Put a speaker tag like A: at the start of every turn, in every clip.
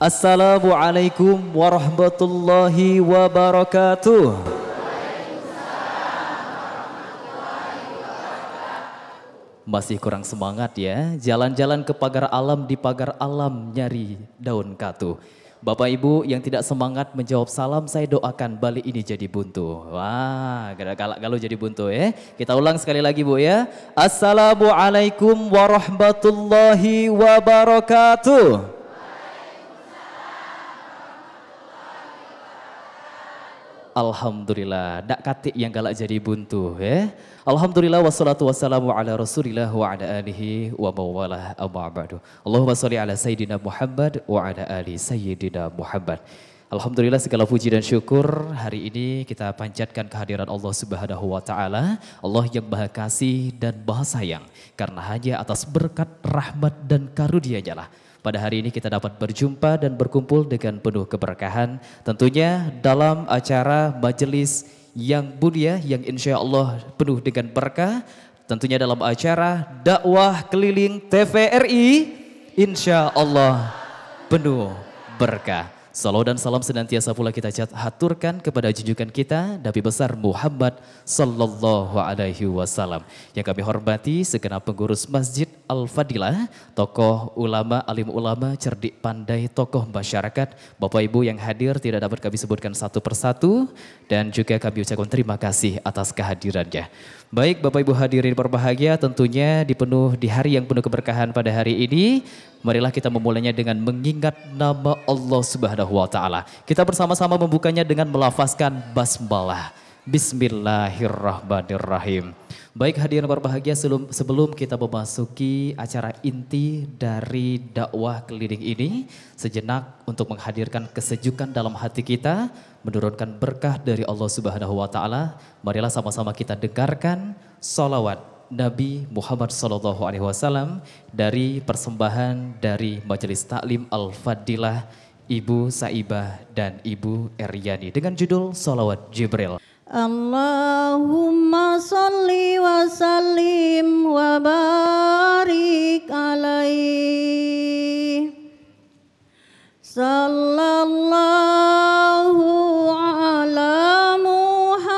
A: Assalamualaikum warahmatullahi wabarakatuh. Masih kurang semangat ya, jalan-jalan ke pagar alam, di pagar alam nyari daun katu. Bapak Ibu yang tidak semangat menjawab salam, saya doakan balik ini jadi buntu. Wah, kalau jadi buntu ya. Kita ulang sekali lagi Bu ya. Assalamualaikum warahmatullahi wabarakatuh. Alhamdulillah, dak katik yang galak jadi buntu ya. Alhamdulillah wassalatu wassalamu ala rasulillah wa ala alihi wa mawalah amma ba'du. Allahumma sholli ala sayyidina Muhammad wa ala ali sayyidina Muhammad. Alhamdulillah segala puji dan syukur hari ini kita panjatkan kehadiran Allah Subhanahu wa taala, Allah yang Maha Kasih dan Maha Sayang, karena hanya atas berkat, rahmat dan karunia-Nya lah pada hari ini kita dapat berjumpa dan berkumpul dengan penuh keberkahan, tentunya dalam acara majelis yang mulia yang insya Allah penuh dengan berkah, tentunya dalam acara dakwah keliling TVRI, insya Allah penuh berkah. Salawat dan salam senantiasa pula kita haturkan kepada junjungan kita Nabi besar Muhammad sallallahu alaihi wasallam. Yang kami hormati segenap pengurus Masjid Al-Fadilah, tokoh ulama, alim ulama, cerdik pandai, tokoh masyarakat, Bapak Ibu yang hadir tidak dapat kami sebutkan satu persatu dan juga kami ucapkan terima kasih atas kehadirannya. Baik Bapak Ibu hadirin berbahagia, tentunya di hari yang penuh keberkahan pada hari ini, marilah kita memulainya dengan mengingat nama Allah Subhanahu wa taala. Kita bersama-sama membukanya dengan melafazkan basmalah. Bismillahirrahmanirrahim. Baik hadirin berbahagia, sebelum kita memasuki acara inti dari dakwah keliling ini, sejenak untuk menghadirkan kesejukan dalam hati kita, menurunkan berkah dari Allah Subhanahu wa taala, marilah sama-sama kita dengarkan salawat Nabi Muhammad sallallahu alaihi wasallam dari persembahan dari Majelis Taklim Al-Fadilah Ibu Saibah dan Ibu Eryani dengan judul Salawat Jibril.
B: Allahumma salli wa sallim wa barik alaihi sallallahu ala Muhammad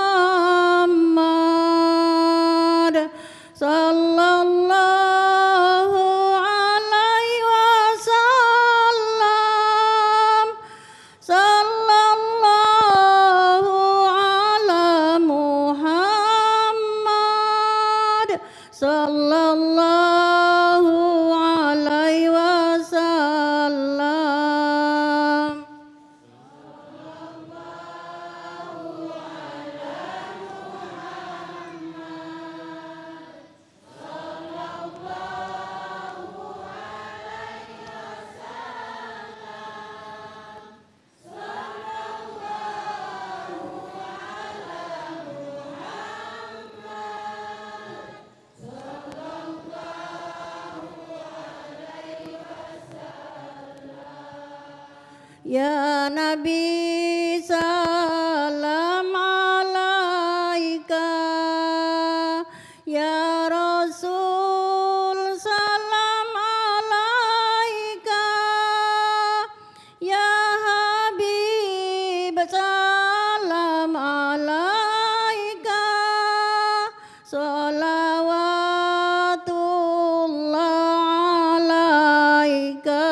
B: sallallahu alaihi wasallam sallallahu ala Muhammad sallallahu alaihi wasallam. Ya Nabi salam alaika, ya Rasul salam alaika, ya Habib salam alaika, salawatullah alaika.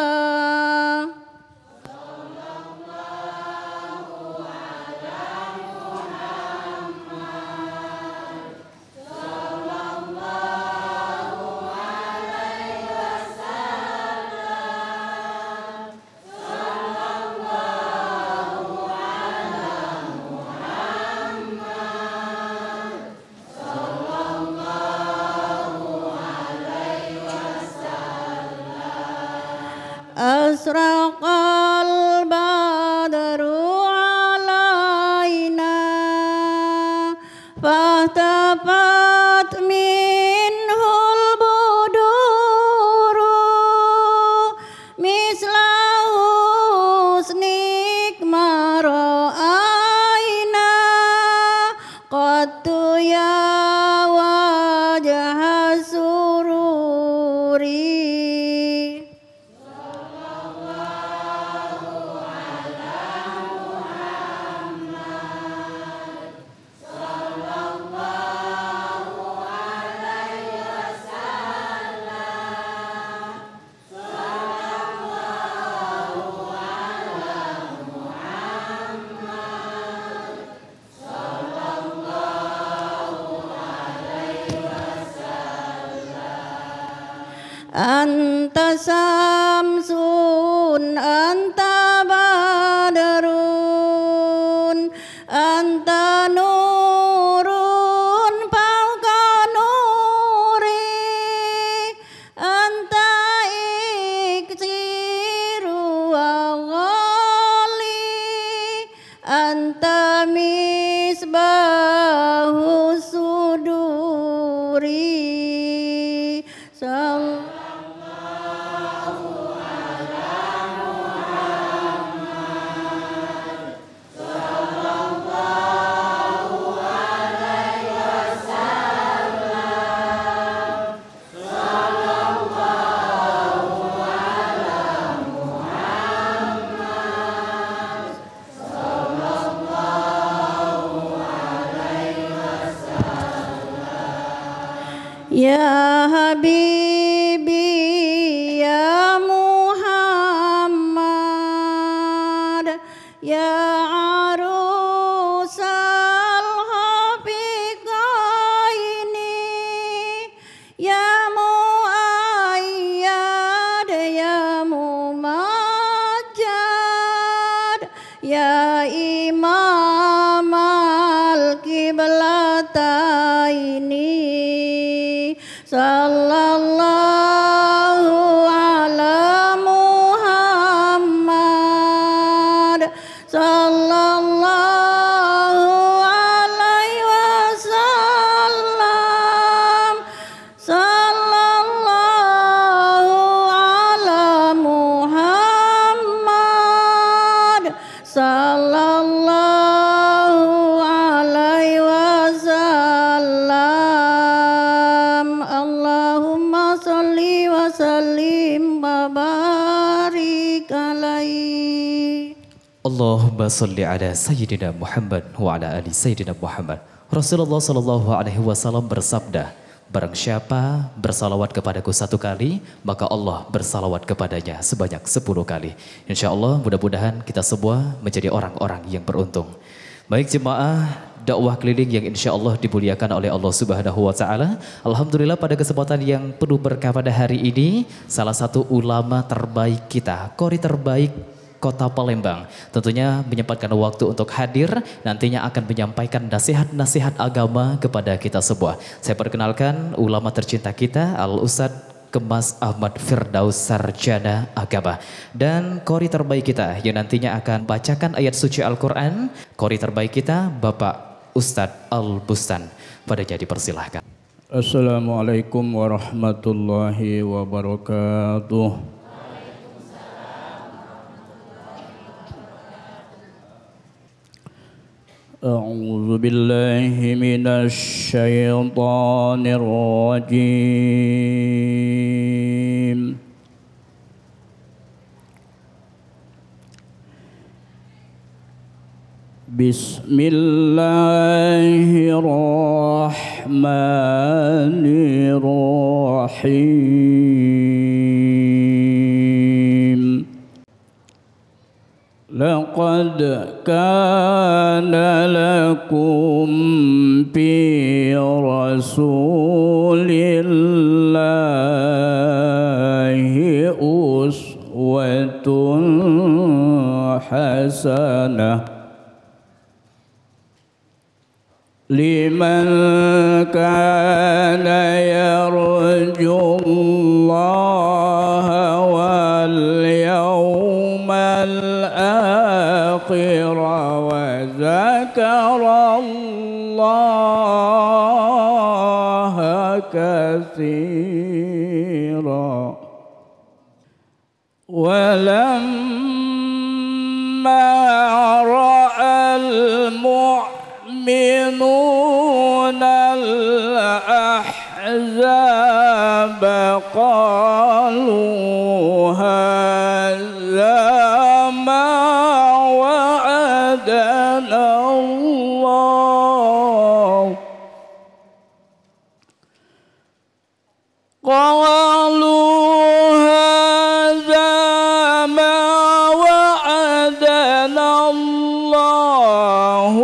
B: Asraqal badru alaina fahtafat minhul buduru misla husnik mara'aina qattu ya wajah sururi. Anta samsun, anta badrun, anta nurun fauqa nuri, anta iksiru wa ghali, anta misbahu suduri. Ya Habibi ya Muhammad, ya arusal hafiqaini, ya muayyad ya mumajjad, ya imam al-qiblataini. Sallallahu ala Muhammad, sallallahu alaihi wasallam, sallallahu ala Muhammad, sallallahu alaihi wasallam. Allahumma salli wa sallim wa barik alaihi.
A: Allahumma salli ala Sayyidina Muhammad wa ala ali Sayyidina Muhammad. Rasulullah sallallahu alaihi wasallam bersabda, barang siapa bersalawat kepadaku 1 kali, maka Allah bersalawat kepadanya sebanyak 10 kali. Insya Allah mudah-mudahan kita semua menjadi orang-orang yang beruntung. Baik jemaah dakwah keliling yang insya Allah dimuliakan oleh Allah Subhanahu wa Ta'ala. Alhamdulillah pada kesempatan yang penuh berkah pada hari ini, salah satu ulama terbaik kita, qori terbaik Kota Palembang, tentunya menyempatkan waktu untuk hadir, nantinya akan menyampaikan nasihat-nasihat agama kepada kita semua. Saya perkenalkan ulama tercinta kita, Al-Ustadz Kemas Ahmad Firdaus Sarjana Agama, dan qori terbaik kita yang nantinya akan bacakan ayat suci Al-Quran, qori terbaik kita Bapak Ustadz Al-Bustan. Padanya dipersilahkan.
C: Assalamualaikum warahmatullahi wabarakatuh. أعوذ بالله من الشيطان الرجيم. بسم الله الرحمن الرحيم. لقد كان لكم في رسول الله أسوة حسنة لمن كان يرجو الله واليوم الآخر وذكر الله كثيرا. ولما رأى المؤمنون الأحزاب قالوا هذا ما وعدنا الله، قالوا هذا ما وعدنا الله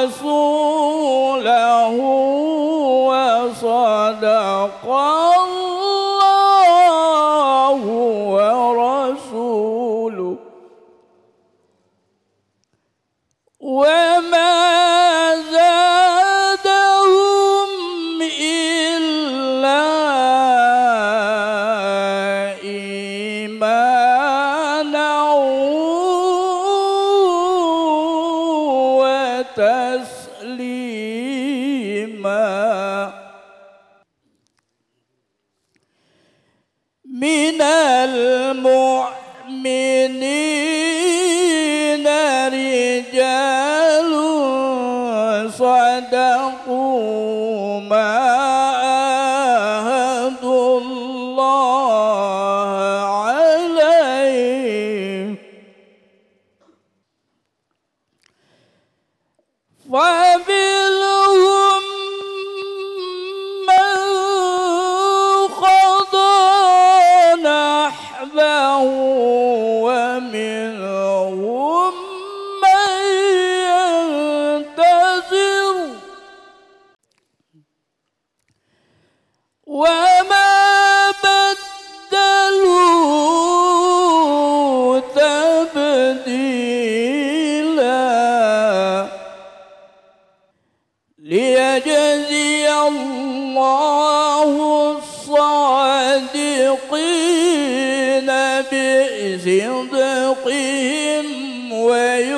C: ورسوله وصدق الله تسليما من المؤمنين رجال صدقوا ما عاهدوا الله عليه فمنهم من قضى نحبه ومنهم من ينتظر وما بدلوا تبديلا ليجزي الله الصادقين بصدقهم ويعذب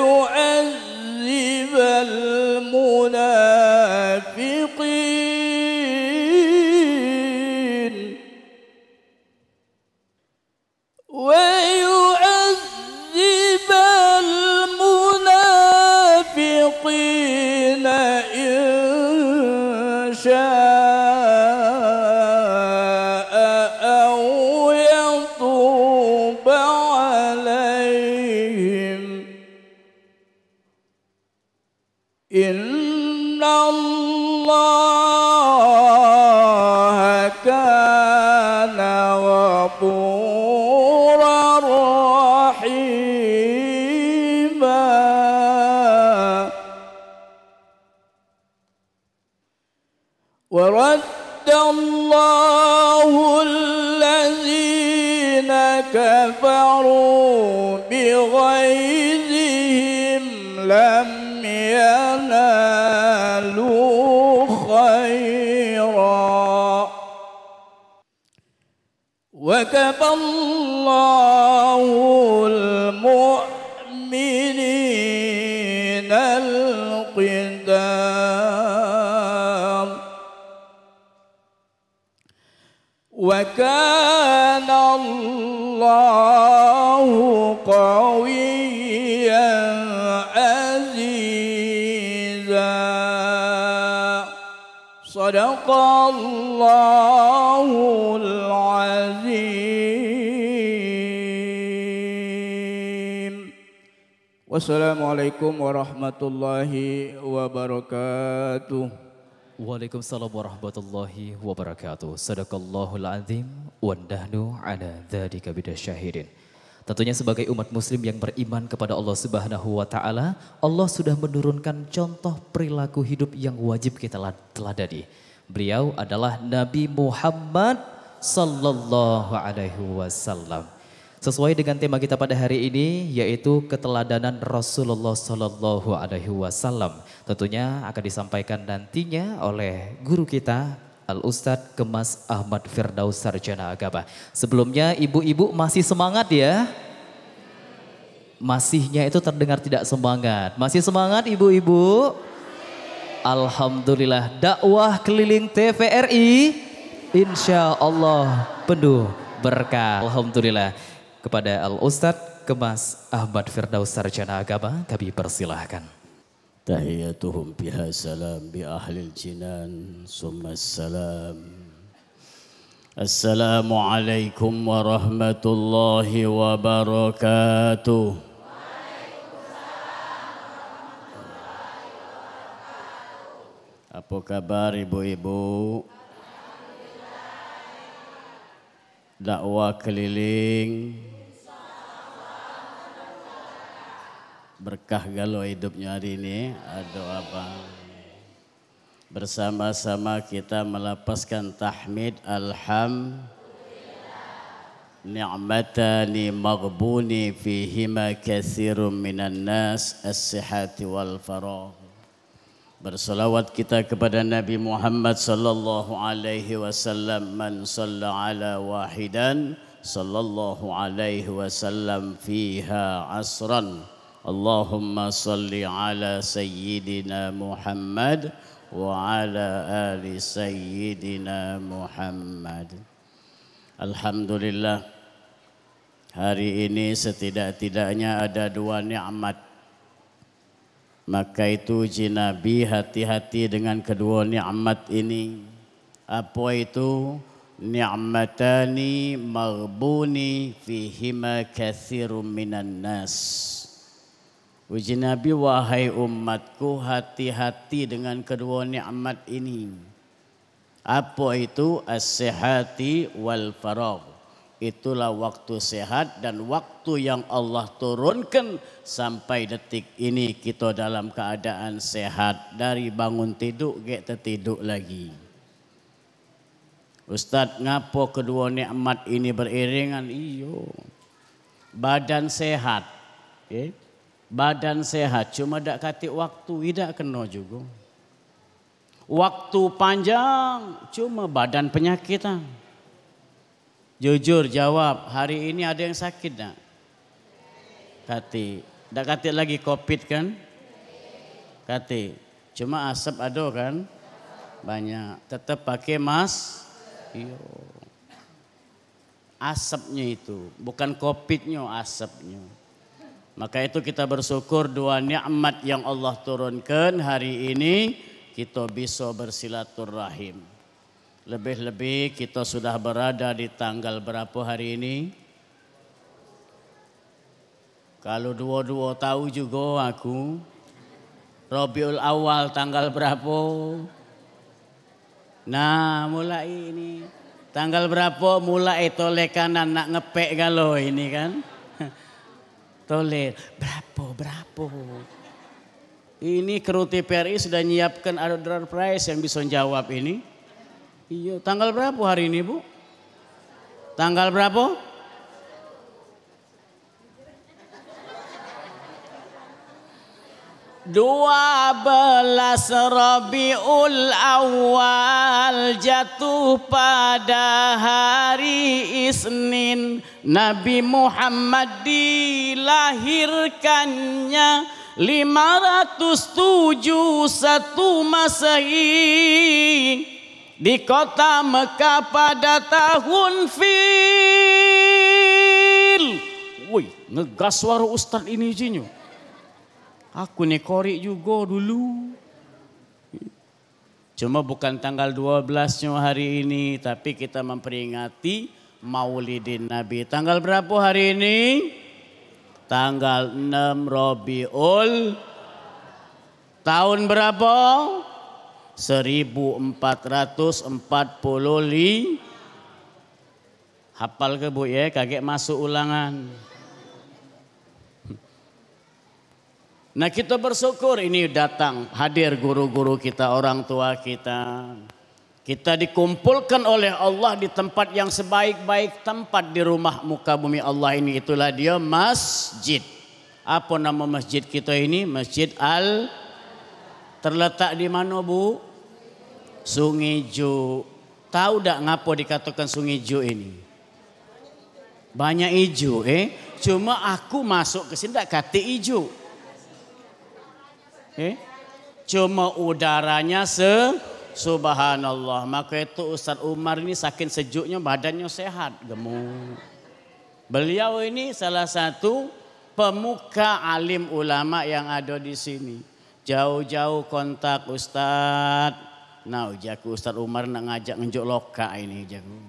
C: المنافقين إن شاء أو يتوب عليهم إن الله كان غفورا رحيما ورد الله الذين كفروا بغيظهم لم ينالوا خيرا وكفى الله المؤمنين القتال وكان الله قويا عزيزا صدق الله العظيم والسلام عليكم ورحمة الله وبركاته.
A: Waalaikumsalam warahmatullahi wabarakatuh. Sadaqallahul azim wa nahnu ala dzalika bidasyahidin. Tentunya sebagai umat muslim yang beriman kepada Allah Subhanahu wa taala, Allah sudah menurunkan contoh perilaku hidup yang wajib kita teladani. Beliau adalah Nabi Muhammad sallallahu alaihi wasallam. Sesuai dengan tema kita pada hari ini, yaitu keteladanan Rasulullah sallallahu alaihi wasallam. Tentunya akan disampaikan nantinya oleh guru kita Al-Ustadz Kemas Ahmad Firdaus Sarjana Agama. Sebelumnya ibu-ibu masih semangat ya? Masihnya itu terdengar tidak semangat. Masih semangat ibu-ibu? Alhamdulillah. Dakwah keliling TVRI insya Allah penuh berkah. Alhamdulillah. Kepada Al-Ustadz Kemas Ahmad Firdaus Sarjana Agama kami persilahkan.
D: Tahiyatuhum biha salam bi ahlil jinan summa salam. Assalamualaikum warahmatullahi wabarakatuh. Apa kabar ibu-ibu? Dakwah keliling berkah galau hidupnya hari ini. Ada apa? Bersama-sama kita melapaskan tahmid alhamdulillah. Ni'matani maghbuni fihima katsirun minan nas as-sihhati wal faragh. Bersalawat kita kepada Nabi Muhammad sallallahu alaihi wasallam. Man shalla ala wahidan sallallahu alaihi wasallam fiha asran Allahumma salli ala sayyidina Muhammad wa ala ali sayyidina Muhammad. Alhamdulillah, hari ini setidak-tidaknya ada 2 nikmat. Maka itu uji Nabi hati-hati dengan kedua nikmat ini. Apa itu? Ni'matani maghbuni fihima katsirun minan nas. Uji Nabi, wahai umatku, hati-hati dengan kedua nikmat ini. Apa itu? As-sihhati wal faragh. Itulah waktu sehat dan waktu yang Allah turunkan sampai detik ini kita dalam keadaan sehat. Dari bangun tidur kita tidur lagi. Ustaz, ngapo kedua nikmat ini beriringan? Iyo, badan sehat, badan sehat, cuma dak katik waktu, tidak kena juga. Waktu panjang, cuma badan penyakitan. Jujur jawab, hari ini ada yang sakit tak? Katik, dak katik lagi COVID kan? Katik, cuma asap ada kan? Banyak, tetap pakai mask. Iyo. Asapnya itu, bukan COVID-nya, asapnya. Maka itu kita bersyukur 2 nikmat yang Allah turunkan hari ini, kita bisa bersilaturahim. Lebih-lebih kita sudah berada di tanggal berapa hari ini? Kalau dua-dua tahu juga aku. Rabiul Awal tanggal berapa? Nah, mulai ini tanggal berapa mulai toleh kanan nak ngepek galau ini kan. Toleh berapa. Ini kru TPRI sudah nyiapkan order price yang bisa jawab ini. Iya, tanggal berapa hari ini, Bu? Tanggal berapa? Dua belas Rabiul Awal jatuh pada hari Isnin. Nabi Muhammad dilahirkannya 571 Masehi di kota Mekah pada tahun Fil. Woi, ngegas suara Ustaz ini jinyo. Aku nih korek juga dulu. Cuma bukan tanggal 12-nya hari ini, tapi kita memperingati Maulidin Nabi. Tanggal berapa hari ini? Tanggal 6 Rabiul. Tahun berapa? 1445. Hafal ke Bu ya, kaget masuk ulangan. Nah, kita bersyukur ini datang hadir guru-guru kita, orang tua kita. Kita dikumpulkan oleh Allah di tempat yang sebaik-baik tempat di rumah muka bumi Allah ini. Itulah dia masjid. Apa nama masjid kita ini? Masjid Al. Terletak di mana, Bu? Sungai Ju. Tahu tak ngapa dikatakan Sungai Ju ini? Banyak hijau, Cuma aku masuk ke sini tak kata hijau. Cuma udaranya subhanallah. Maka itu Ustaz Umar ini saking sejuknya badannya sehat, gemuk. Beliau ini salah satu pemuka alim ulama yang ada di sini. Jauh-jauh kontak Ustaz. Nah, jago Ustaz Umar nak ngajak ngejuk loka ini jago.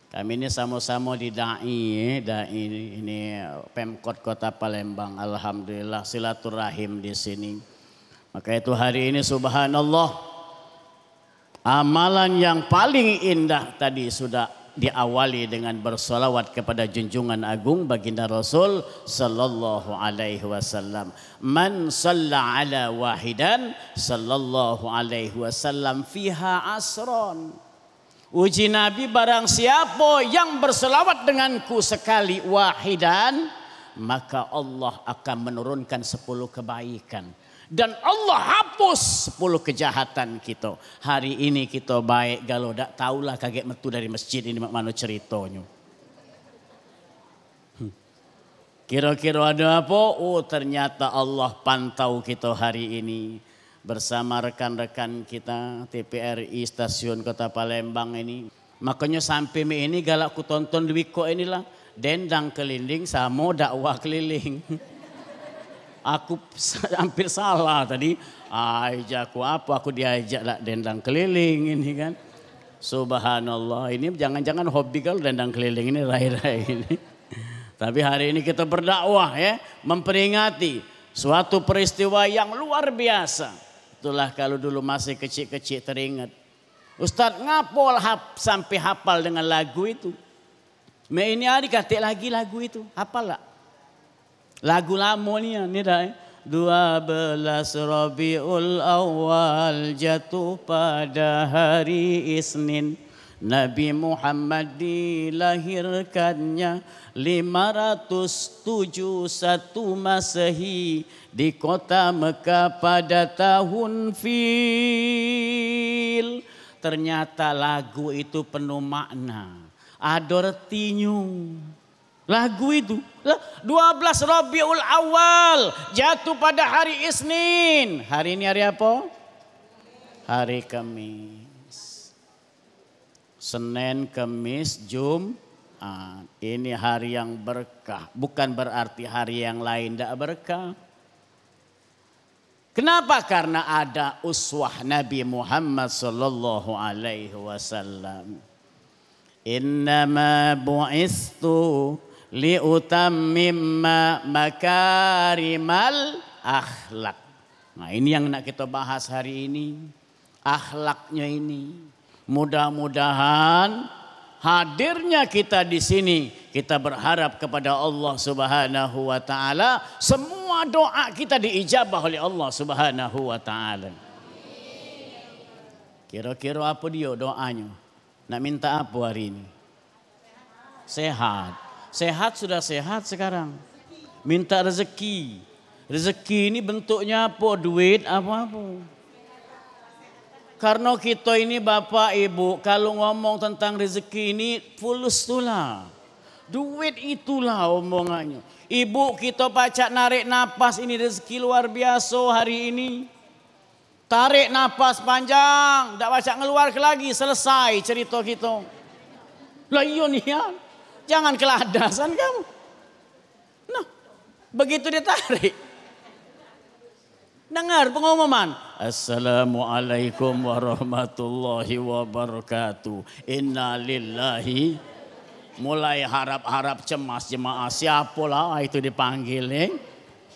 D: Kami ini sama-sama di dai ini Pemkot Kota Palembang. Alhamdulillah silaturahim di sini. Maka itu hari ini subhanallah, amalan yang paling indah tadi sudah diawali dengan bersolawat kepada junjungan agung baginda Rasul sallallahu alaihi wasallam. Man shalla ala wahidan sallallahu alaihi wasallam fiha asron. Uji Nabi, barang siapa yang berselawat denganku sekali wahidan, maka Allah akan menurunkan 10 kebaikan. Dan Allah hapus 10 kejahatan kita. Hari ini kita baik galau dak tahulah kaget metu dari masjid ini mana ceritanya. Kira-kira ada apa? Oh ternyata Allah pantau kita hari ini. Bersama rekan-rekan kita TPRI Stasiun Kota Palembang ini. Makanya sampai ini galak ku tonton di Wiko inilah. Dendang keliling sama dakwah keliling. Aku hampir salah tadi. Ajakku apa? Aku diajak lah dendang keliling ini kan. Subhanallah, ini jangan-jangan hobi kalau dendang keliling ini rai-rai ini. Tapi hari ini kita berdakwah ya, memperingati suatu peristiwa yang luar biasa. Itulah kalau dulu masih kecil-kecil teringat. Ustadz ngapol sampai hafal dengan lagu itu. Ini hari katik lagi lagu itu, hafal lah. Lagu lama ni dah. 12 Rabiul Awal jatuh pada hari Isnin. Nabi Muhammad dilahirkannya 571 Masehi di kota Mekah pada tahun Fil. Ternyata lagu itu penuh makna, ada artinya. Lagu itu 12 Rabiul Awal jatuh pada hari Isnin. Hari ini hari apa? Hari Kamis. Senin, Kamis, Jumat. Ini hari yang berkah. Bukan berarti hari yang lain tidak berkah. Kenapa? Karena ada uswah Nabi Muhammad sallallahu alaihi wasallam. Innama bu'istu liutammimma makarimal akhlak. Nah ini yang nak kita bahas hari ini. Akhlaknya ini. Mudah-mudahan hadirnya kita di sini, kita berharap kepada Allah Subhanahu wa taala semua doa kita diijabah oleh Allah Subhanahu wa taala. Kira-kira apa dia doanya? Nak minta apa hari ini? Sehat. Sehat sudah sehat sekarang. Minta rezeki. Rezeki ini bentuknya apa? Duit apa-apa. Karena kita ini bapak ibu kalau ngomong tentang rezeki ini fulus itulah. Duit itulah omongannya. Ibu kita pacak narik napas ini rezeki luar biasa hari ini. Tarik napas panjang, tak pacak ngeluar lagi, selesai cerita kita. Lah iya nih ya, jangan keladasan kamu. Nah, begitu dia tarik. Dengar pengumuman. Assalamualaikum warahmatullahi wabarakatuh. Inna lillahi. Mulai harap-harap cemas jemaah. Siapalah itu dipanggil.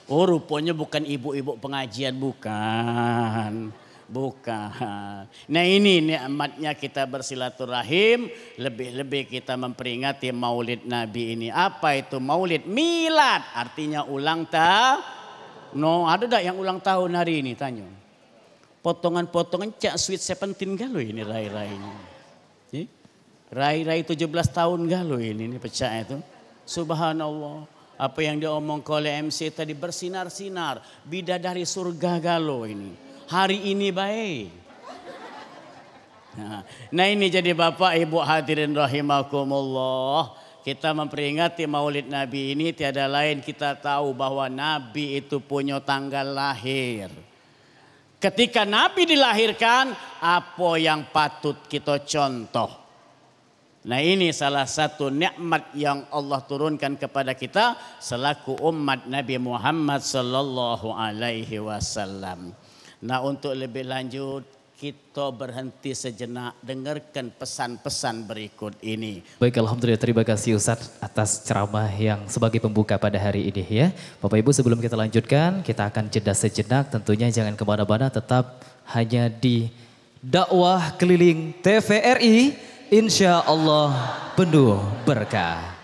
D: Oh rupanya bukan ibu-ibu pengajian. Bukan. Bukan. Nah ini nikmatnya kita bersilaturahim. Lebih-lebih kita memperingati maulid Nabi ini. Apa itu maulid? Milad. Artinya ulang tahun. No, ada tak yang ulang tahun hari ini? Tanya. Potongan-potongan cak sweet 17 galau ini rai-rai ini. Rai-rai 17 tahun galau ini pecah itu. Subhanallah. Apa yang diomong oleh MC tadi bersinar-sinar. Bidadari surga galau ini. Hari ini baik. Nah ini jadi bapak ibu hadirin rahimakumullah. Kita memperingati maulid Nabi ini tiada lain kita tahu bahwa Nabi itu punya tanggal lahir. Ketika Nabi dilahirkan, apa yang patut kita contoh? Nah ini salah satu nikmat yang Allah turunkan kepada kita selaku umat Nabi Muhammad sallallahu alaihi wasallam. Nah untuk lebih lanjut kita berhenti sejenak dengarkan pesan-pesan berikut ini.
A: Baik, alhamdulillah, terima kasih Ustadz atas ceramah yang sebagai pembuka pada hari ini ya. Bapak Ibu sebelum kita lanjutkan kita akan jeda sejenak, tentunya jangan kemana-mana, tetap hanya di dakwah keliling TVRI, insya Allah penuh berkah.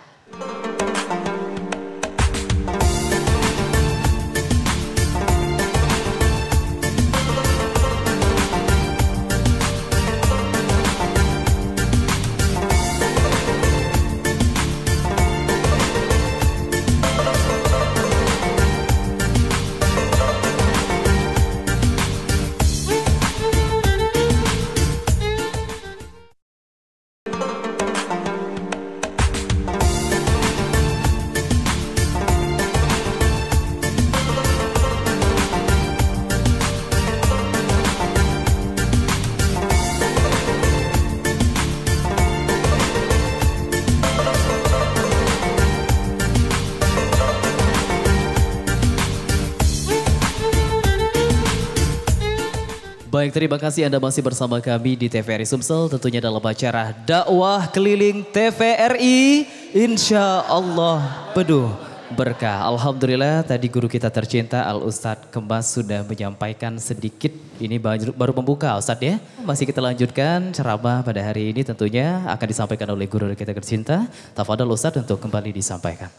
A: Baik, terima kasih Anda masih bersama kami di TVRI Sumsel. Tentunya dalam acara dakwah keliling TVRI. Insya Allah penuh berkah. Alhamdulillah tadi guru kita tercinta Al Ustadz Kemas sudah menyampaikan sedikit. Ini baru membuka Ustadz ya. Masih kita lanjutkan ceramah pada hari ini tentunya akan disampaikan oleh guru kita tercinta. Tafadhol Ustadz untuk kembali disampaikan.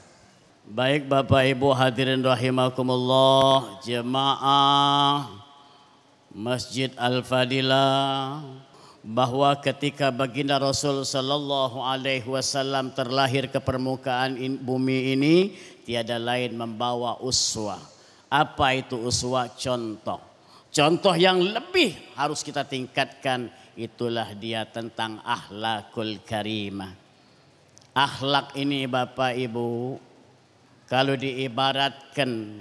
D: Baik Bapak Ibu hadirin rahimakumullah, jemaah Masjid Al-Fadilah, bahwa ketika baginda Rasul sallallahu alaihi wasallam terlahir ke permukaan bumi ini, tiada lain membawa uswah. Apa itu uswah? Contoh. Contoh yang lebih harus kita tingkatkan, itulah dia tentang akhlakul karimah. Akhlak ini Bapak Ibu, kalau diibaratkan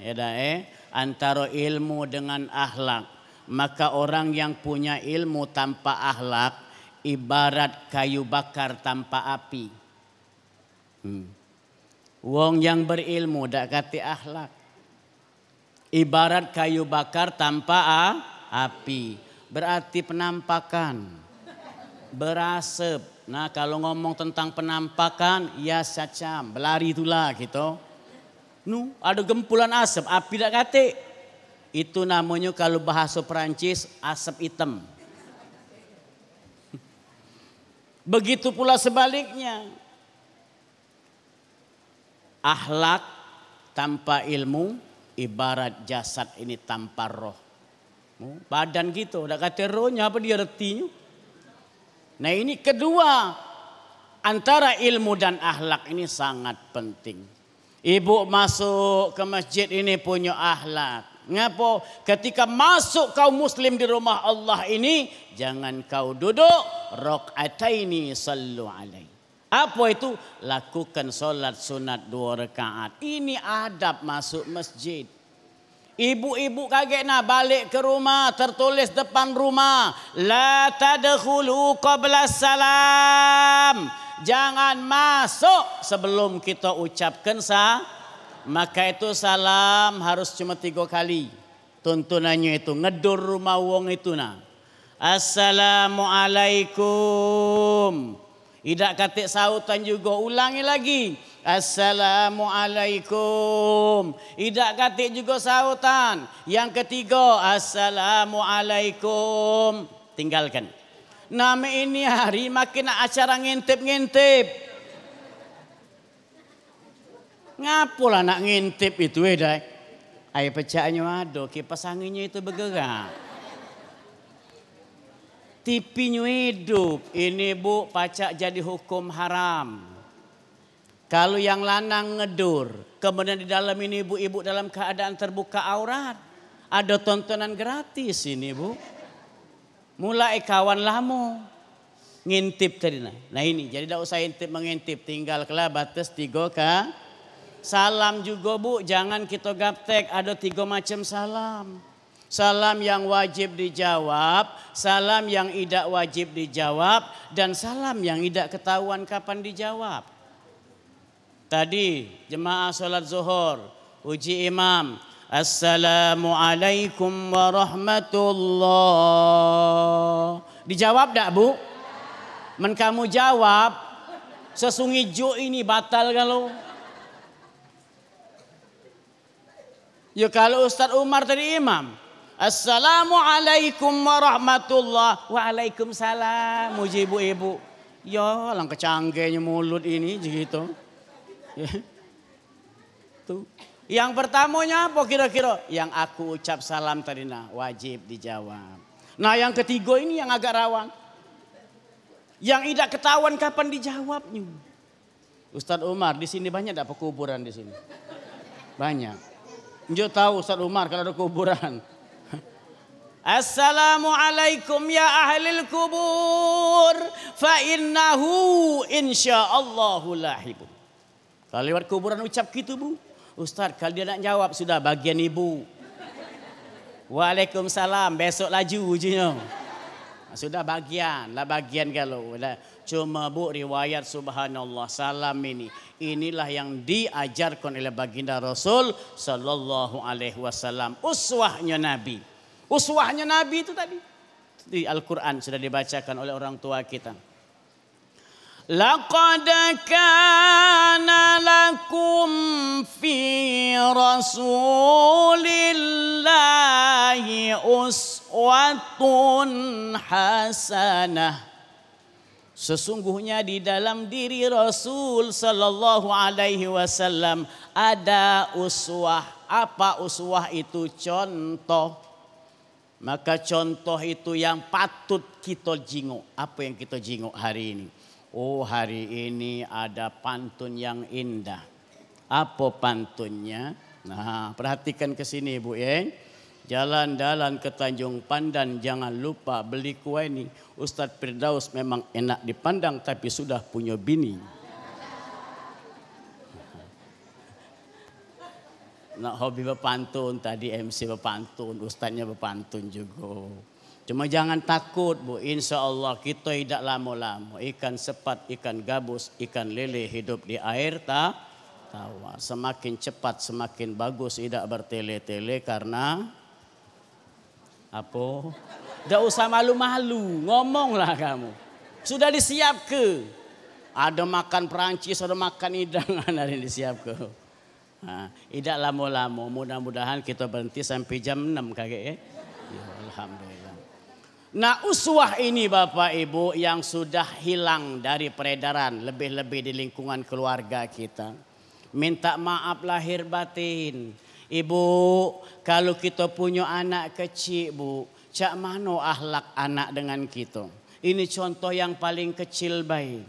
D: antara ilmu dengan akhlak, maka orang yang punya ilmu tanpa akhlak ibarat kayu bakar tanpa api. Wong yang berilmu dak kati akhlak, ibarat kayu bakar tanpa api, berarti penampakan, berasap. Nah kalau ngomong tentang penampakan, ya sacam, belari itulah gitu. Ada gempulan asap, api dak kate. Itu namanya kalau bahasa Perancis asap hitam. Begitu pula sebaliknya. Akhlak tanpa ilmu ibarat jasad ini tanpa roh. Badan gitu, dak kate rohnya apa dia retinya. Nah ini kedua, antara ilmu dan akhlak ini sangat penting. Ibu masuk ke masjid ini punya akhlak. Ngapa? Ketika masuk kaum muslim di rumah Allah ini, jangan kau duduk, rakaataini sallu alaihi. Apa itu? Lakukan solat sunat 2 rakaat. Ini adab masuk masjid. Ibu-ibu kaget nak balik ke rumah, tertulis depan rumah, la tadkhulu qabla salam. Jangan masuk sebelum kita ucapkan maka itu salam harus cuma 3 kali. Tuntunannya itu ngedur rumah wong itu nah. Assalamualaikum. Idak katik sautan juga, ulangi lagi. Assalamualaikum. Idak katik juga sautan. Yang ketiga, assalamualaikum. Tinggalkan. Nama ini hari makin acara ngintip-ngintip. Ngapalah nak ngintip itu dah. Air pecahnya ada, kipas anginnya itu bergerak. TV-nya hidup. Ini bu, pacak jadi hukum haram. Kalau yang lanang ngedur, kemudian di dalam ini ibu-ibu dalam keadaan terbuka aurat, ada tontonan gratis ini bu. Mulai kawan lama ngintip tadi nah ini jadi tidak usah intip mengintip, tinggal kelah batas 3 kali. Salam juga bu, jangan kita gaptek, ada 3 macam salam. Salam yang wajib dijawab, salam yang tidak wajib dijawab, dan salam yang tidak ketahuan kapan dijawab. Tadi jemaah sholat zuhur, uji imam, Assalamualaikum warahmatullah. Dijawab tak bu? Men kamu jawab, sesungi jo ini batal kalau. Ya kalau Ustaz Umar tadi imam. Assalamualaikum warahmatullah. Waalaikumsalam. Muji ibu-ibu. Ya lang kecanggihnya mulut ini gitu. Ya. Tuh. Yang pertamanya apa kira-kira? Yang aku ucap salam tadi nah wajib dijawab. Nah yang ketiga ini yang agak rawan. Yang tidak ketahuan kapan dijawabnya. Ustaz Umar di sini banyak tak pekuburan di sini? Banyak. Njo tahu Ustaz Umar kalau ada kuburan. Assalamualaikum ya ahlil kubur fa innahu insyaallahu lahibun. Kalau lewat kuburan ucap gitu bu. Ustaz kalau dia nak jawab sudah bagian ibu. Waalaikumsalam besok laju ujinya. Sudah bagian lah bagian kalau. Cuma bu riwayat subhanallah salam inilah yang diajarkan oleh baginda Rasul sallallahu alaihi wasallam. Uswahnya Nabi. Uswahnya Nabi itu tadi. Di Al-Quran sudah dibacakan oleh orang tua kita. Laqad kana lakum fi Rasulillahi uswatun hasanah. Sesungguhnya di dalam diri Rasul sallallahu alaihi wasallam ada uswah. Apa uswah itu? Contoh. Maka contoh itu yang patut kita jinguk. Apa yang kita jinguk hari ini? Oh, hari ini ada pantun yang indah. Apa pantunnya? Nah, perhatikan ke sini Bu ya. Jalan-jalan ke Tanjung Pandan, jangan lupa beli kue ini. Ustadz Firdaus memang enak dipandang tapi sudah punya bini. Nak hobi berpantun, tadi MC berpantun, ustadznya berpantun juga. Cuma jangan takut Bu, insya Allah kita tidak lama-lama. Ikan sepat, ikan gabus, ikan lele hidup di air tawar. Semakin cepat semakin bagus, tidak bertele-tele karena apa? Tidak usah malu-malu, ngomonglah kamu. Sudah disiap ke? Ada makan Perancis, ada makan hidangan hari ini disiap ke. Nah, tidak lama-lama, mudah-mudahan kita berhenti sampai jam 6 kakek ya. Ya, alhamdulillah. Nah, uswah ini Bapak Ibu yang sudah hilang dari peredaran, lebih-lebih di lingkungan keluarga kita. Minta maaf lahir batin. Ibu, kalau kita punya anak kecil Bu, cak mano akhlak anak dengan kita. Ini contoh yang paling kecil baik.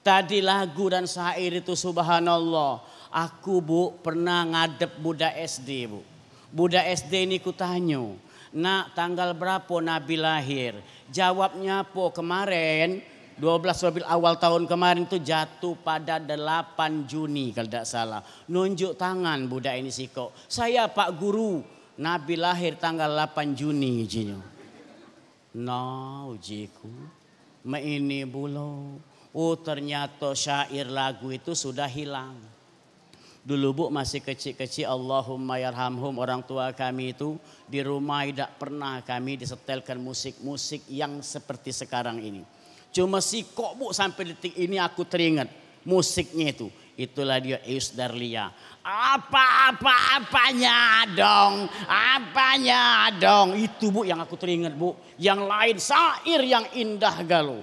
D: Tadi lagu dan syair itu subhanallah. Aku Bu pernah ngadep budak SD Bu. Budak SD ini kutanya, nak tanggal berapa Nabi lahir? Jawabnya apa? Kemarin 12 Rabiul Awal tahun kemarin itu jatuh pada 8 Juni kalau tidak salah. Nunjuk tangan budak ini siko. Saya Pak Guru, Nabi lahir tanggal 8 Juni ujinya. Nah ujiku, ini bulo. Oh ternyata syair lagu itu sudah hilang. Dulu Bu masih kecil-kecil, Allahumma yarhamhum, orang tua kami itu di rumah tidak pernah kami disetelkan musik-musik yang seperti sekarang ini. Cuma si kok Bu sampai detik ini aku teringat musiknya itu. Itulah dia Ius Darlia. Apanya dong. Itu Bu yang aku teringat Bu. Yang lain syair yang indah galau.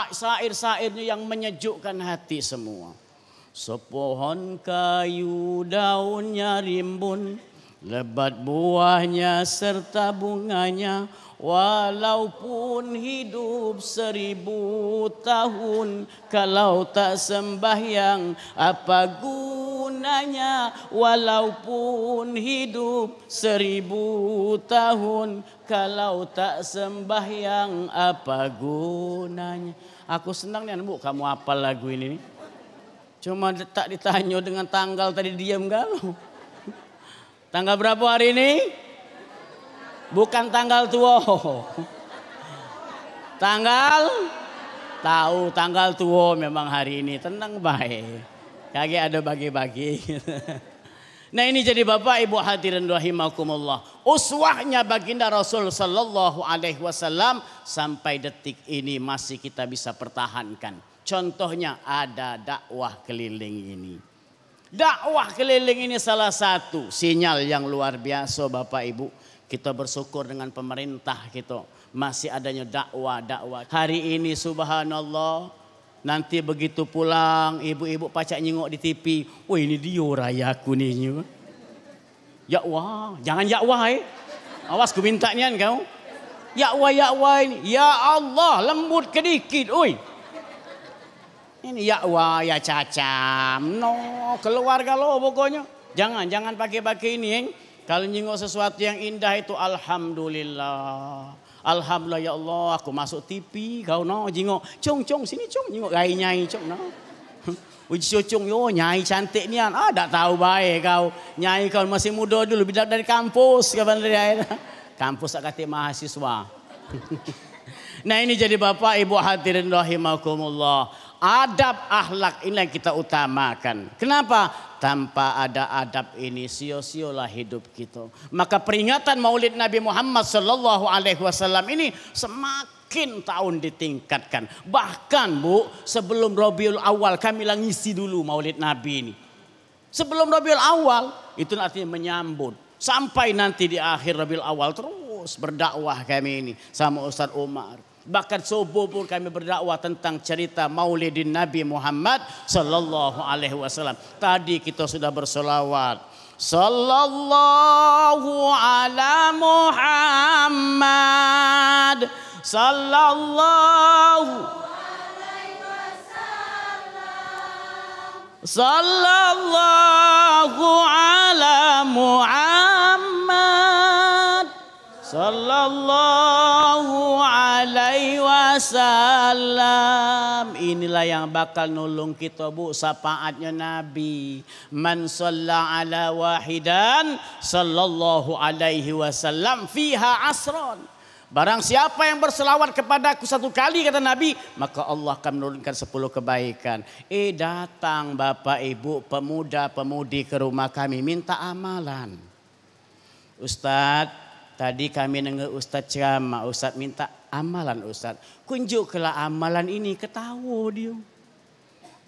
D: Syair-syairnya yang menyejukkan hati semua. Sepohon kayu daunnya rimbun, lebat buahnya serta bunganya. Walaupun hidup 1000 tahun, kalau tak sembahyang apa gunanya? Walaupun hidup 1000 tahun, kalau tak sembahyang apa gunanya? Aku senang nih Bu, kamu hafal lagu ini. Cuma tak ditanya dengan tanggal tadi diam galau. Tanggal berapa hari ini? Bukan tanggal tua. Tahu tanggal tua memang hari ini. Tenang baik. Kagak ada bagi-bagi. Nah ini jadi Bapak Ibu hadirin rahimakumullah. Uswahnya baginda Rasul sallallahu alaihi wasallam sampai detik ini masih kita bisa pertahankan. Contohnya ada dakwah keliling ini. Dakwah keliling ini salah satu sinyal yang luar biasa Bapak Ibu. Kita bersyukur dengan pemerintah kita masih adanya dakwah. Hari ini subhanallah, nanti begitu pulang ibu-ibu pacak nyengok di TV. Oh ini dia rayaku nih. Yakwah, jangan yakwah Awas ku minta nian kau. Yakwah ini. Ya Allah lembut kedikit. Oi. Ini yakwah ya cacam. No keluarga lo pokoknya. Jangan pakai ini Kalau nyingok sesuatu yang indah itu alhamdulillah. Alhamdulillah ya Allah aku masuk TV kau jingok. Cong sini cong nyingok gai nyai cong Uji cong yo nyai cantik nian. Tak tahu baik kau. Nyai kau masih muda dulu bidak dari kampus kapan dari kampus kata mahasiswa. Nah ini jadi Bapak Ibu hadirin rahimakumullah. Adab akhlak ini yang kita utamakan. Kenapa? Tanpa ada adab ini sia-sialah hidup kita. Maka peringatan Maulid Nabi Muhammad sallallahu alaihi wasallam ini semakin tahun ditingkatkan. Bahkan Bu, sebelum Rabiul Awal kami ngisi dulu Maulid Nabi ini. Sebelum Rabiul Awal itu artinya menyambut. Sampai nanti di akhir Rabiul Awal terus berdakwah kami ini sama Ustaz Umar. Bahkan subuh pun kami berdakwah tentang cerita Maulidin Nabi Muhammad sallallahu alaihi wasallam. Tadi kita sudah bersolawat. Sallallahu ala Muhammad. Sallallahu alaihi wasallam. Sallallahu ala Muhammad. Sallallahu alaihi wasallam. Inilah yang bakal nolong kita Bu, syafaatnya Nabi. Man shalla ala wahidan sallallahu alaihi wasallam fiha asron. Barang siapa yang berselawat kepadaku satu kali kata Nabi, maka Allah akan menurunkan 10 kebaikan. Datang Bapak Ibu pemuda-pemudi ke rumah kami minta amalan. Ustadz, tadi kami dengar Ustaz ceramah, Ustaz minta amalan Ustaz. Kunjuklah amalan ini, ketawa dia.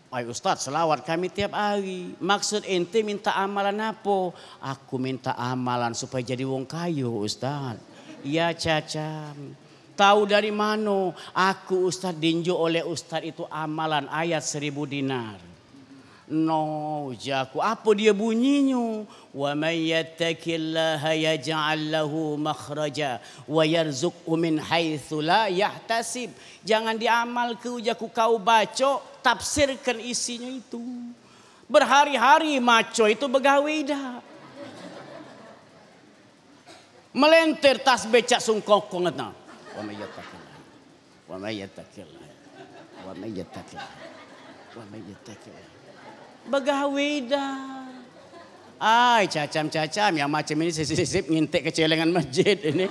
D: Ay Ustaz, selawat kami tiap hari. Maksud ente minta amalan apa? Aku minta amalan supaya jadi wong kayu Ustaz. Iya Cacam. Tahu dari mana? Aku Ustaz dinjuk oleh Ustaz itu amalan ayat 1000 dinar. No, jaku. Apa dia bunyinya? Wa may yattaqillaha yaj'al lahu makhraja wa yarzuqhu min haitsu la yahtasib. Jangan diamal ke jaku kau baca, tafsirkan isinya itu. Berhari-hari maco itu begawe dah. Melentir tas becak sungkokong ngata. Wa may yattaqillah. Wa may yattaqillah. Wa may yattaqillah. Wa may yattaqillah. Begawe dah. Ay cacam-cacam yang macam ini sisip-sisip ngintik ke celengan masjid ini.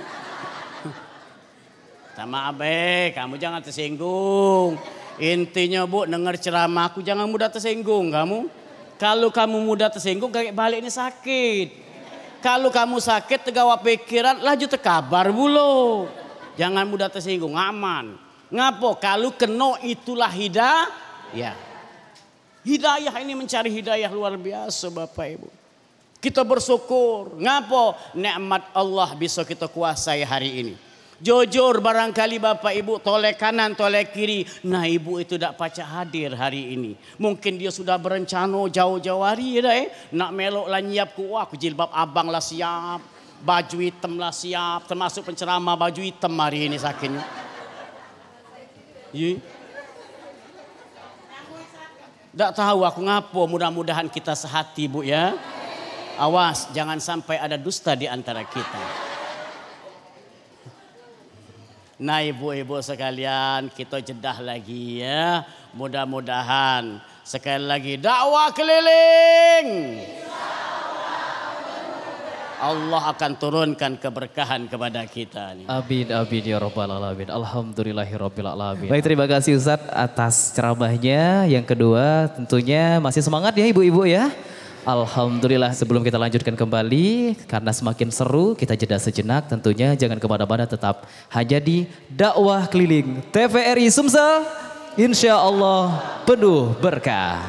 D: Sama abe, kamu jangan tersinggung. Intinya Bu, dengar ceramah aku jangan mudah tersinggung kamu. Kalau kamu mudah tersinggung kayak balik ini sakit. Kalau kamu sakit tegawa pikiran laju tekabar bulo. Jangan mudah tersinggung, aman. Ngapo? Kalau kena itulah hidayah. Ya. Hidayah ini mencari hidayah luar biasa Bapak Ibu. Kita bersyukur. Ngapo? Nikmat Allah bisa kita kuasai hari ini. Jujur barangkali Bapak Ibu tolek kanan tolek kiri. Nah ibu itu tidak pacak hadir hari ini. Mungkin dia sudah berencana jauh-jauh hari dah nak melok lah nyiap ku. Wah aku jilbab abang lah siap. Baju hitam lah siap. Termasuk penceramah baju hitam hari ini sakitnya. Tak tahu aku ngapo, mudah-mudahan kita sehati Bu ya. Awas jangan sampai ada dusta di antara kita. Nah ibu-ibu sekalian kita jedah lagi ya. Mudah-mudahan sekali lagi dakwah keliling. Allah akan turunkan keberkahan kepada kita.
A: Amin, amin ya rabbal alamin. Alhamdulillahirabbil alamin. Baik, terima kasih Ustadz atas ceramahnya. Yang kedua tentunya masih semangat ya ibu-ibu ya. Alhamdulillah, sebelum kita lanjutkan kembali karena semakin seru kita jeda sejenak, tentunya jangan kemana-mana, tetap hanya di dakwah keliling TVRI Sumsel, insya Allah penuh berkah.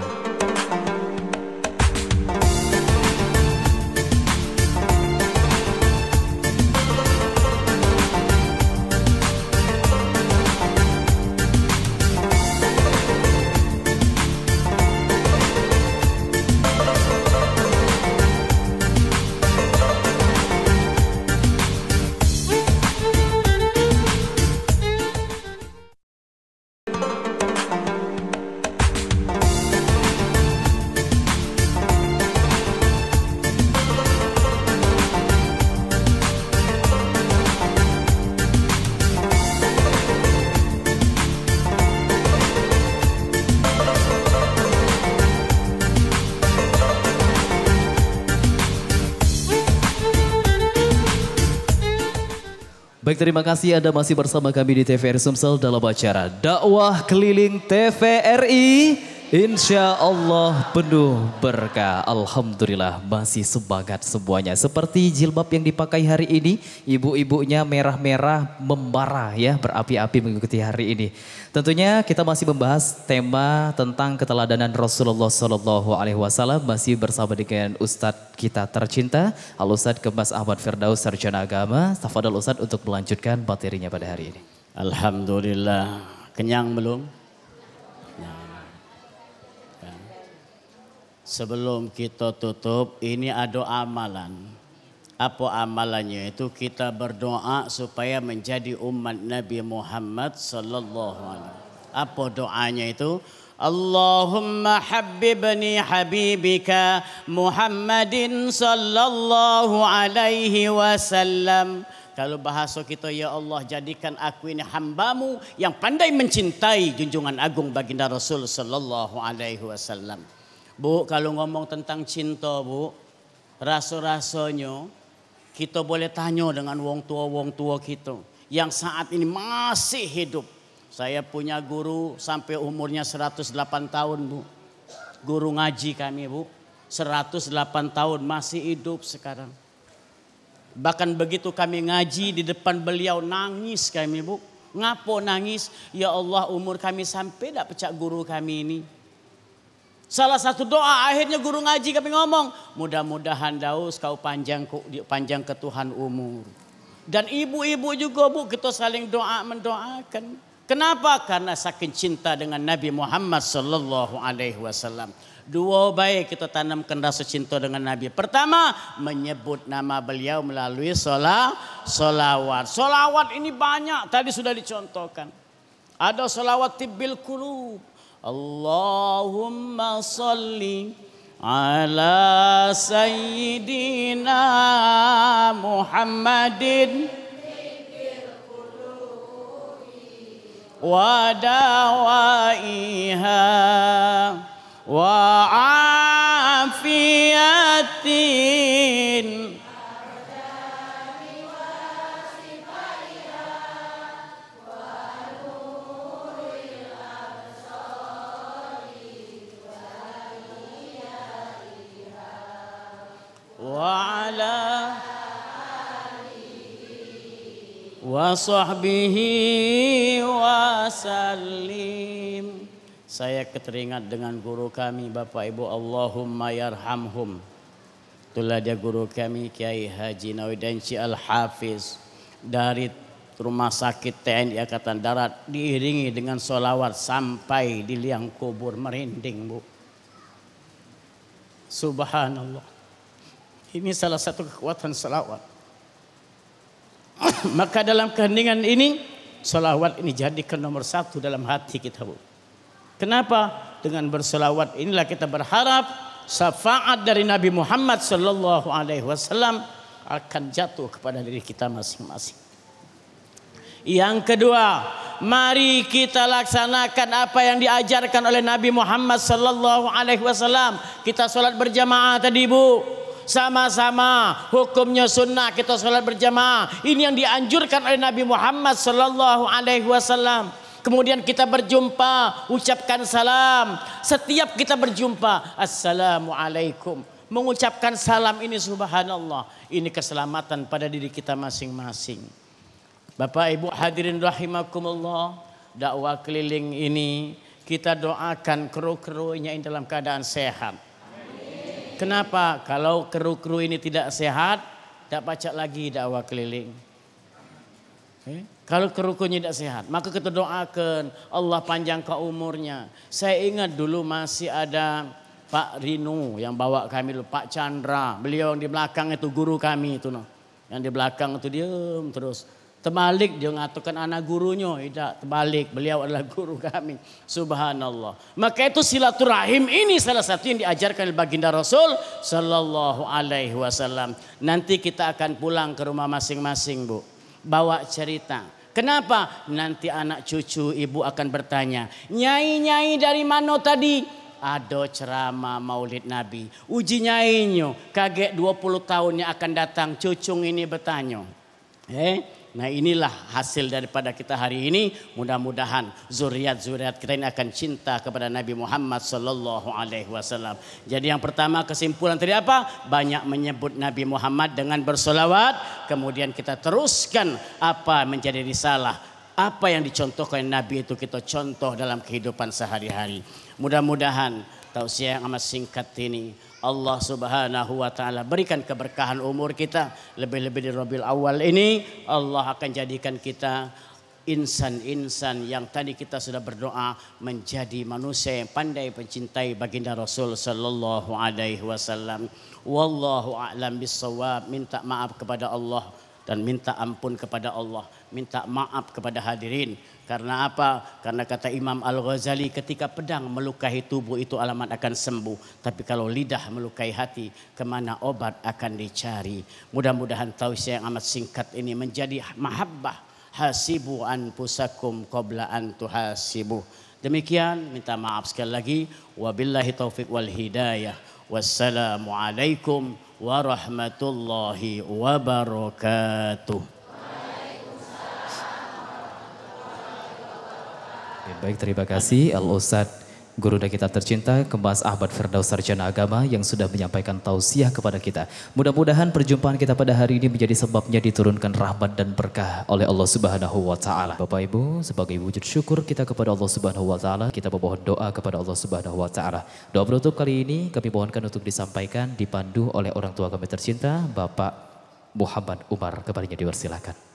A: Baik, terima kasih Anda masih bersama kami di TVRI Sumsel dalam acara dakwah keliling TVRI. Insya Allah penuh berkah. Alhamdulillah masih semangat semuanya. Seperti jilbab yang dipakai hari ini, ibu-ibunya merah-merah membara ya, berapi-api mengikuti hari ini. Tentunya kita masih membahas tema tentang keteladanan Rasulullah SAW, masih bersama dengan Ustadz kita tercinta, Al-Ustadz Kemas Ahmad Firdaus, Sarjana Agama. Tafadhol Ustadz untuk melanjutkan materinya pada hari ini.
D: Alhamdulillah, kenyang belum? Sebelum kita tutup, ini ada amalan. Apa amalannya? Itu kita berdoa supaya menjadi umat Nabi Muhammad sallallahu alaihi wasallam. Apa doanya itu? Allahumma habbibni habibika Muhammadin sallallahu alaihi wasallam. Kalau bahasa kita, ya Allah jadikan aku ini hambamu yang pandai mencintai junjungan agung baginda Rasul sallallahu alaihi wasallam. Bu, kalau ngomong tentang cinta, Bu, rasa-rasanya kita boleh tanya dengan wong tua kita yang saat ini masih hidup. Saya punya guru sampai umurnya 108 tahun, Bu. Guru ngaji kami, Bu. 108 tahun masih hidup sekarang. Bahkan begitu kami ngaji di depan beliau nangis kami, Bu. Ngapo nangis? Ya Allah, umur kami sampai tidak pecah guru kami ini. Salah satu doa akhirnya guru ngaji kami ngomong, mudah-mudahan Daus kau panjang ke Tuhan umur. Dan ibu-ibu juga, Bu, kita saling mendoakan. Kenapa? Karena saking cinta dengan Nabi Muhammad sallallahu alaihi wasallam. Dua baik kita tanamkan rasa cinta dengan Nabi. Pertama, menyebut nama beliau melalui solawat. Solawat ini banyak, tadi sudah dicontohkan. Ada solawat tibbil qulub. Allahumma salli ala sayyidina Muhammadin wa dawaiha wa afiyatin wa ala wa sahbihi wa sallim. Saya keteringat dengan guru kami Bapak Ibu, Allahumma yarhamhum. Itulah dia guru kami Kiai Haji Nawidanci Al-Hafiz dari Rumah Sakit TNI Angkatan Darat, diiringi dengan solawat sampai di liang kubur, merinding, Bu. Subhanallah. Ini salah satu kekuatan salawat. Maka dalam keheningan ini, salawat ini jadikan nomor satu dalam hati kita, Bu. Kenapa? Dengan bersalawat inilah kita berharap syafaat dari Nabi Muhammad sallallahu alaihi wasallam akan jatuh kepada diri kita masing-masing. Yang kedua, mari kita laksanakan apa yang diajarkan oleh Nabi Muhammad sallallahu alaihi wasallam. Kita sholat berjamaah tadi, Bu. Sama-sama hukumnya sunnah, kita sholat berjamaah. Ini yang dianjurkan oleh Nabi Muhammad sallallahu alaihi wasallam. Kemudian kita berjumpa, ucapkan salam. Setiap kita berjumpa, assalamualaikum. Mengucapkan salam ini subhanallah. Ini keselamatan pada diri kita masing-masing. Bapak Ibu hadirin rahimakumullah, dakwah keliling ini kita doakan kru-krunya ini dalam keadaan sehat. Kenapa? Kalau kru-kru ini tidak sehat, tidak baca lagi dakwah keliling. Kalau kru-krunya tidak sehat, maka kita doakan Allah panjangkan umurnya. Saya ingat dulu masih ada Pak Rino yang bawa kami dulu, Pak Chandra. Beliau yang di belakang itu guru kami itu. Yang di belakang itu diam terus. Terbalik dia ngatakan anak gurunya, tidak terbalik, beliau adalah guru kami. Subhanallah. Maka itu silaturahim ini salah satu yang diajarkan oleh baginda Rasul sallallahu alaihi wasallam. Nanti kita akan pulang ke rumah masing-masing, Bu. Bawa cerita. Kenapa? Nanti anak cucu ibu akan bertanya, nyai-nyai dari mana tadi? Ada ceramah maulid Nabi. Uji nyainya, kaget 20 tahunnya akan datang, cucung ini bertanya. Nah inilah hasil daripada kita hari ini. Mudah-mudahan zuriat-zuriat kita ini akan cinta kepada Nabi Muhammad sallallahu alaihi wasallam. Jadi yang pertama kesimpulan tadi apa? Banyak menyebut Nabi Muhammad dengan bersolawat. Kemudian kita teruskan apa menjadi risalah. Apa yang dicontohkan Nabi itu kita contoh dalam kehidupan sehari-hari. Mudah-mudahan tausiah yang amat singkat ini Allah subhanahu wa ta'ala berikan keberkahan umur kita. Lebih-lebih di Rabiul Awal ini Allah akan jadikan kita insan-insan yang tadi kita sudah berdoa menjadi manusia yang pandai mencintai baginda Rasul sallallahu alaihi wasallam. Wallahu a'lam bissawab. Minta maaf kepada Allah dan minta ampun kepada Allah. Minta maaf kepada hadirin. Karena apa? Karena kata Imam Al-Ghazali ketika pedang melukai tubuh itu alamat akan sembuh. Tapi kalau lidah melukai hati, kemana obat akan dicari. Mudah-mudahan tausiah yang amat singkat ini menjadi mahabbah. Hasibu anfusakum qabla an tuhasibu. Demikian, minta maaf sekali lagi. Wabillahi taufiq wal hidayah. Wassalamualaikum warahmatullahi wabarakatuh.
A: Baik, terima kasih Al-Ustadz Guru dan kita tercinta Kembas Ahmad Firdaus Sarjana Agama yang sudah menyampaikan tausiah kepada kita. Mudah-mudahan perjumpaan kita pada hari ini menjadi sebabnya diturunkan rahmat dan berkah oleh Allah Subhanahu wa taala. Bapak Ibu, sebagai wujud syukur kita kepada Allah Subhanahu wa taala, kita memohon doa kepada Allah Subhanahu wa taala. Doa penutup kali ini kami mohonkan untuk disampaikan dipandu oleh orang tua kami tercinta Bapak Muhammad Umar. Kepadanya dipersilakan.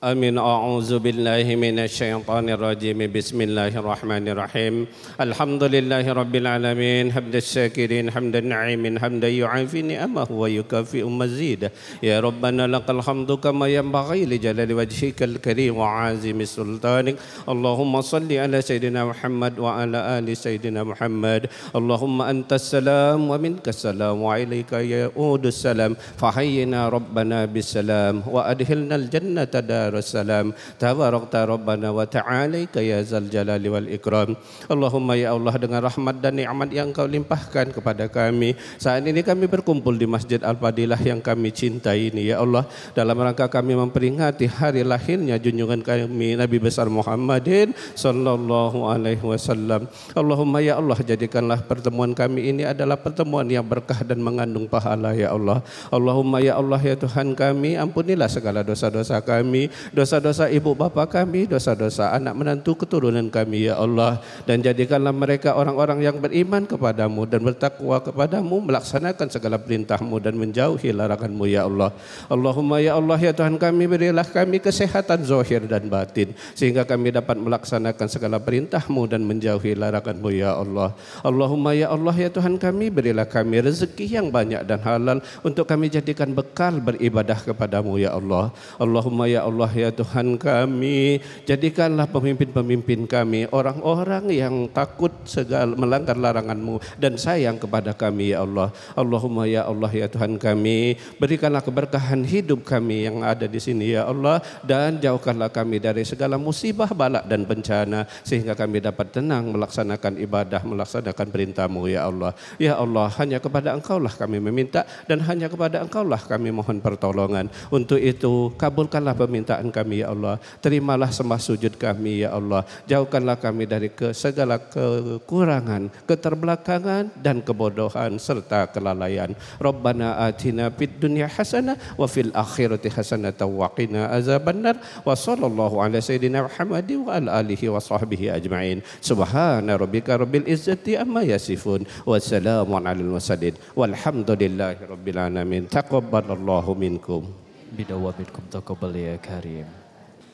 E: Amin. A'udzu billahi minasyaitonir rajim. Bismillahirrahmanirrahim. Alhamdulillahirabbil alamin. Hamdas syakirin, hamdan na'imin, hamdan yu'afi ni'amahu wa yukafi'u mazid. Ya Rabbana lakal hamdu kama yanbaghi li jalali wajhikal karim wa 'azimi sultanik. Allahumma salli ala sayidina Muhammad wa ala ali sayidina Muhammad. Allahumma antas salam wa minkas salam wa ilaika ya'udus salam. Fahayyina Rabbana bis salam wa adkhilnal jannata Darussalam. Tabarakta Rabbana wa ta'alaika ya zal jalali wal ikram. Allahumma ya Allah, dengan rahmat dan nikmat yang Kau limpahkan kepada kami, saat ini kami berkumpul di Masjid Al-Fadilah yang kami cintai ini ya Allah, dalam rangka kami memperingati hari lahirnya junjungan kami Nabi besar Muhammadin sallallahu alaihi wasallam. Allahumma ya Allah, jadikanlah pertemuan kami ini adalah pertemuan yang berkah dan mengandung pahala ya Allah. Allahumma ya Allah ya Tuhan kami, ampunilah segala dosa-dosa kami, dosa-dosa ibu bapa kami, dosa-dosa anak menantu keturunan kami ya Allah, dan jadikanlah mereka orang-orang yang beriman kepadamu dan bertakwa kepadamu, melaksanakan segala perintahmu dan menjauhi laranganmu ya Allah. Allahumma ya Allah ya Tuhan kami, berilah kami kesehatan zahir dan batin sehingga kami dapat melaksanakan segala perintahmu dan menjauhi laranganmu ya Allah. Allahumma ya Allah ya Tuhan kami, berilah kami rezeki yang banyak dan halal untuk kami jadikan bekal beribadah kepadamu ya Allah. Allahumma ya Allah ya Tuhan kami, jadikanlah pemimpin-pemimpin kami orang-orang yang takut segala melanggar larangan-Mu dan sayang kepada kami ya Allah. Allahumma ya Allah ya Tuhan kami, berikanlah keberkahan hidup kami yang ada di sini ya Allah, dan jauhkanlah kami dari segala musibah, bala dan bencana sehingga kami dapat tenang melaksanakan ibadah, melaksanakan perintah-Mu ya Allah. Ya Allah, hanya kepada Engkaulah kami meminta dan hanya kepada Engkaulah kami mohon pertolongan. Untuk itu kabulkanlah permintaan kami ya Allah, terimalah sembah sujud kami ya Allah, jauhkanlah kami dari segala kekurangan, keterbelakangan dan kebodohan serta kelalaian. Rabbana atina fid dunya hasanah wa fil akhirati hasanah wa qina azabannar. Wa sallallahu ala sayyidina Muhammadin wa ala alihi wa sahbihi ajma'in. Subhana rabbika rabbil izzati amma yasifun wa salamun alal mursalin walhamdulillahi rabbil alamin. Taqabbalallahu minkum.
A: Bidawabikum taqabbal ya karim.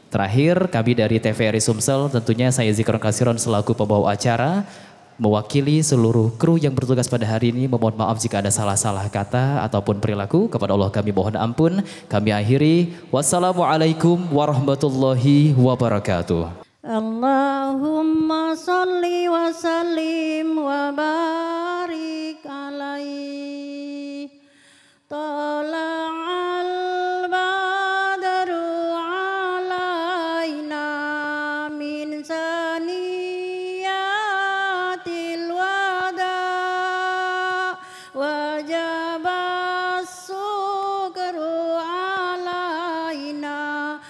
A: Terakhir kami dari TVRI Sumsel, tentunya saya Zikron Kasiron selaku pembawa acara, mewakili seluruh kru yang bertugas pada hari ini, memohon maaf jika ada salah-salah kata ataupun perilaku. Kepada Allah kami mohon ampun. Kami akhiri. Wassalamualaikum warahmatullahi wabarakatuh.
B: Allahumma salli wa sallim wa barik alaihi. Tala'al badru alaina min saniyatil wada wajabas sukru alaina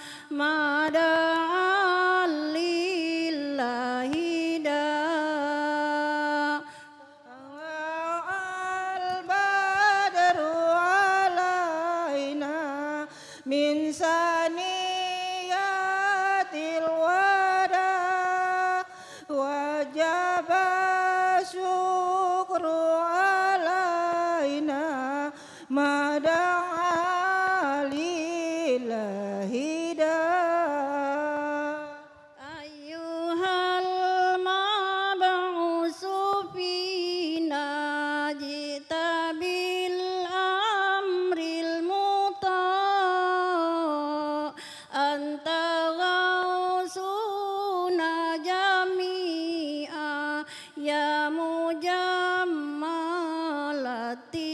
B: yusru alaina ma da'a lillahi da ayyuhal mab'usu fina jita bil amril muta anta ghausuna jami'a ya mujammalati